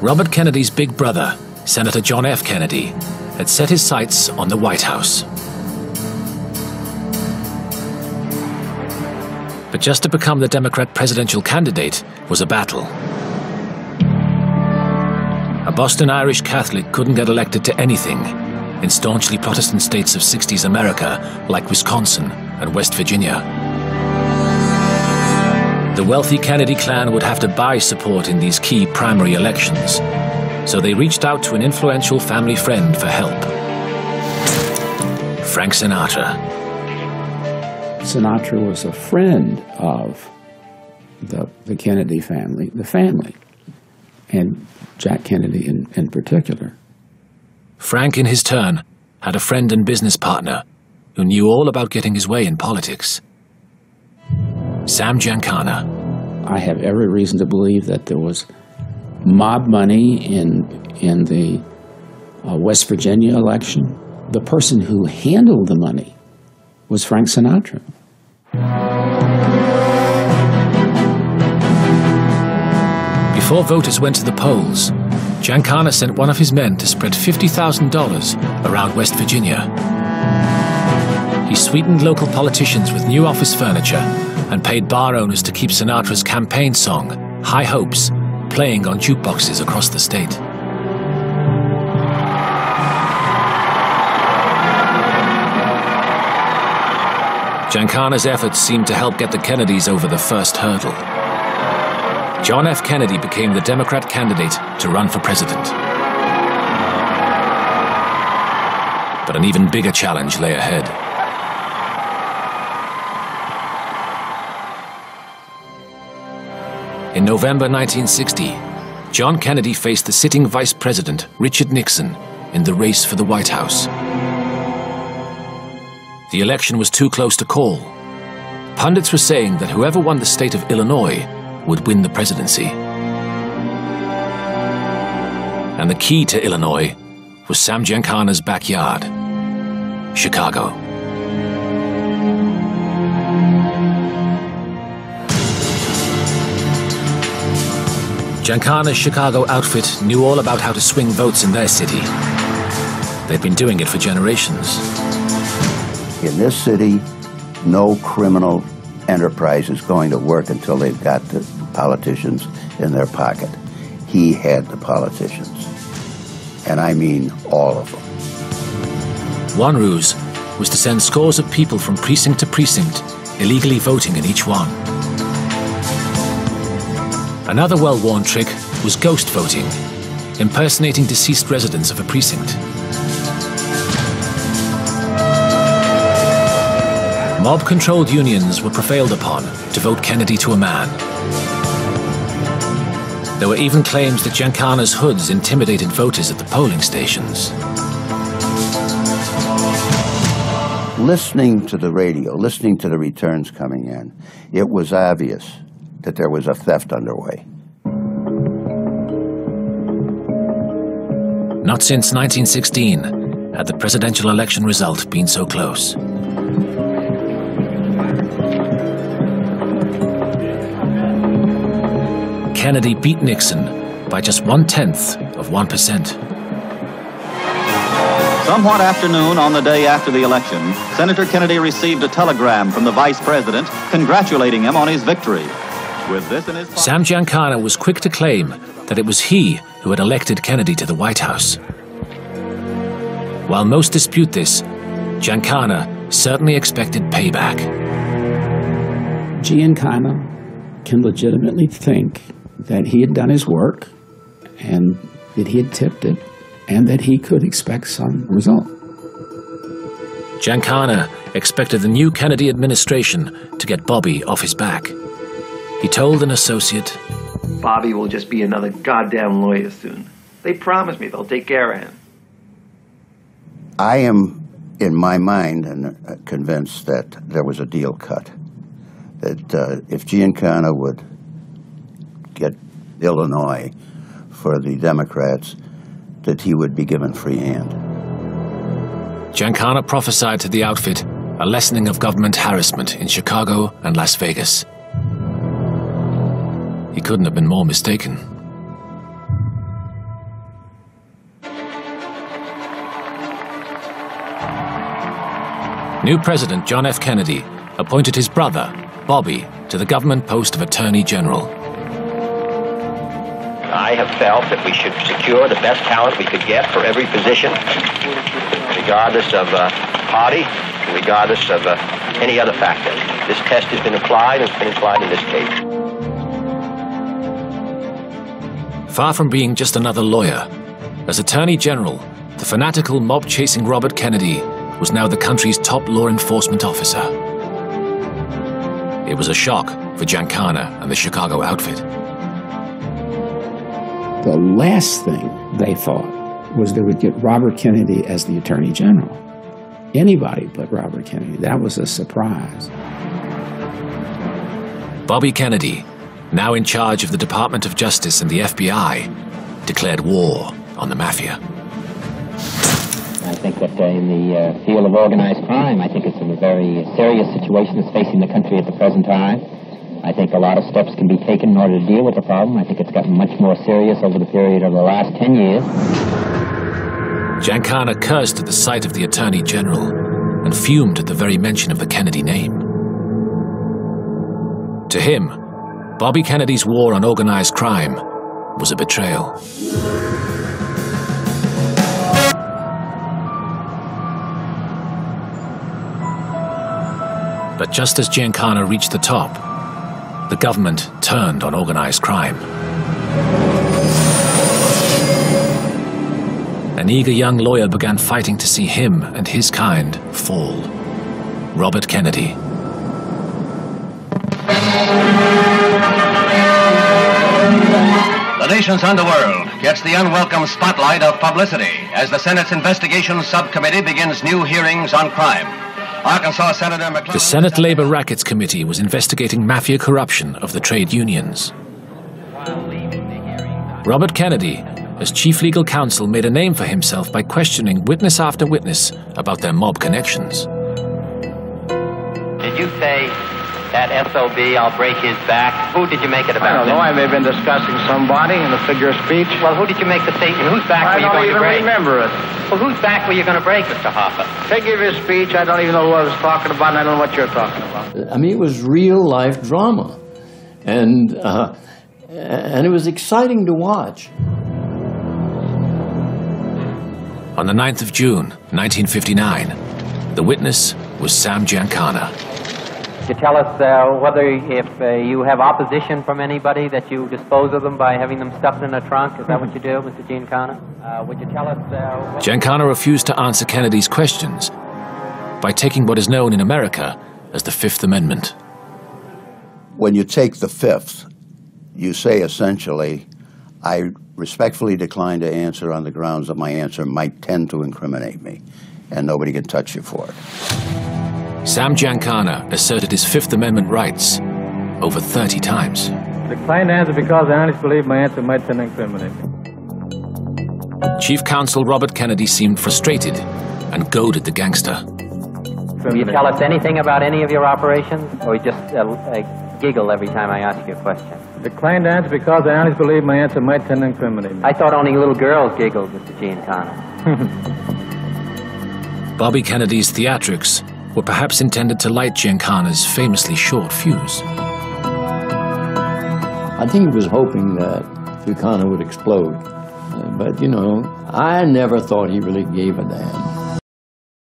Robert Kennedy's big brother, Senator John F. Kennedy, had set his sights on the White House. But just to become the Democrat presidential candidate was a battle. A Boston Irish Catholic couldn't get elected to anything in staunchly Protestant states of 60s America like Wisconsin and West Virginia. The wealthy Kennedy clan would have to buy support in these key primary elections, so they reached out to an influential family friend for help. Frank Sinatra. Sinatra was a friend of the Kennedy family, and Jack Kennedy in particular. Frank, in his turn, had a friend and business partner who knew all about getting his way in politics. Sam Giancana. I have every reason to believe that there was mob money in the West Virginia election. The person who handled the money was Frank Sinatra. Before voters went to the polls, Giancana sent one of his men to spread $50,000 around West Virginia. He sweetened local politicians with new office furniture and paid bar owners to keep Sinatra's campaign song, High Hopes, playing on jukeboxes across the state. Giancana's efforts seemed to help get the Kennedys over the first hurdle. John F. Kennedy became the Democrat candidate to run for president. But an even bigger challenge lay ahead. In November 1960, John Kennedy faced the sitting Vice President, Richard Nixon, in the race for the White House. The election was too close to call. Pundits were saying that whoever won the state of Illinois would win the presidency. And the key to Illinois was Sam Giancana's backyard, Chicago. Giancana's Chicago outfit knew all about how to swing votes in their city. They'd been doing it for generations. In this city, no criminal enterprise is going to work until they've got the politicians in their pocket. He had the politicians, and I mean all of them. One ruse was to send scores of people from precinct to precinct, illegally voting in each one. Another well-worn trick was ghost voting, impersonating deceased residents of a precinct. Mob-controlled unions were prevailed upon to vote Kennedy to a man. There were even claims that Giancana's hoods intimidated voters at the polling stations. Listening to the radio, listening to the returns coming in, it was obvious that there was a theft underway. Not since 1916 had the presidential election result been so close. Kennedy beat Nixon by just 0.1%. Somewhat afternoon on the day after the election, Senator Kennedy received a telegram from the vice president congratulating him on his victory. With this in his pocket, Sam Giancana was quick to claim that it was he who had elected Kennedy to the White House. While most dispute this, Giancana certainly expected payback. Giancana can legitimately think that he had done his work and that he had tipped it and that he could expect some result. Giancana expected the new Kennedy administration to get Bobby off his back. He told an associate, "Bobby will just be another goddamn lawyer soon. They promised me they'll take care of him." I am, in my mind, convinced that there was a deal cut. That if Giancana would get Illinois for the Democrats, that he would be given free hand. Giancana prophesied to the outfit a lessening of government harassment in Chicago and Las Vegas. He couldn't have been more mistaken. New President John F. Kennedy appointed his brother, Bobby, to the government post of Attorney General. I have felt that we should secure the best talent we could get for every position, regardless of party, regardless of any other factor. This test has been applied, and it's been applied in this case. Far from being just another lawyer, as Attorney General, the fanatical mob-chasing Robert Kennedy was now the country's top law enforcement officer. It was a shock for Giancana and the Chicago outfit. The last thing they thought was they would get Robert Kennedy as the Attorney General. Anybody but Robert Kennedy. That was a surprise. Bobby Kennedy, now in charge of the Department of Justice and the FBI, declared war on the Mafia. I think that in the field of organized crime, I think it's a very serious situation that's facing the country at the present time. I think a lot of steps can be taken in order to deal with the problem. I think it's gotten much more serious over the period of the last 10 years. Giancana cursed at the sight of the Attorney General and fumed at the very mention of the Kennedy name. To him, Bobby Kennedy's war on organized crime was a betrayal. But just as Giancana reached the top, the government turned on organized crime. An eager young lawyer began fighting to see him and his kind fall. Robert Kennedy. The nation's underworld gets the unwelcome spotlight of publicity as the Senate's Investigations Subcommittee begins new hearings on crime. Arkansas Senator McClellan... The Senate Labor Rackets Committee was investigating mafia corruption of the trade unions. Robert Kennedy, as chief legal counsel, made a name for himself by questioning witness after witness about their mob connections. Did you say that SOB, I'll break his back? Who did you make it about? I don't know. I may have been discussing somebody in a figure of speech. Well, who did you make the statement? Whose back were you going to break? I don't even remember it. Well, whose back were you going to break, Mr. Hoffa? Figure of speech, I don't even know who I was talking about, and I don't know what you're talking about. I mean, it was real-life drama, and it was exciting to watch. On the 9th of June, 1959, the witness was Sam Giancana. You tell us whether if you have opposition from anybody that you dispose of them by having them stuffed in a trunk. Is that what you do, Mr. Giancana? Would you tell us... Giancana refused to answer Kennedy's questions by taking what is known in America as the Fifth Amendment. When you take the Fifth, you say essentially, I respectfully decline to answer on the grounds that my answer might tend to incriminate me, and nobody can touch you for it. Sam Giancana asserted his Fifth Amendment rights over 30 times. Decline to answer because I honestly believe my answer might tend to incriminate me. Chief Counsel Robert Kennedy seemed frustrated and goaded the gangster. Will you tell us anything about any of your operations, or you just giggle every time I ask you a question? Decline to answer because I honestly believe my answer might tend to incriminate me. I thought only little girls giggled, Mr. Giancana. Bobby Kennedy's theatrics were perhaps intended to light Giancana's famously short fuse. I think he was hoping that Giancana would explode. But, you know, I never thought he really gave a damn.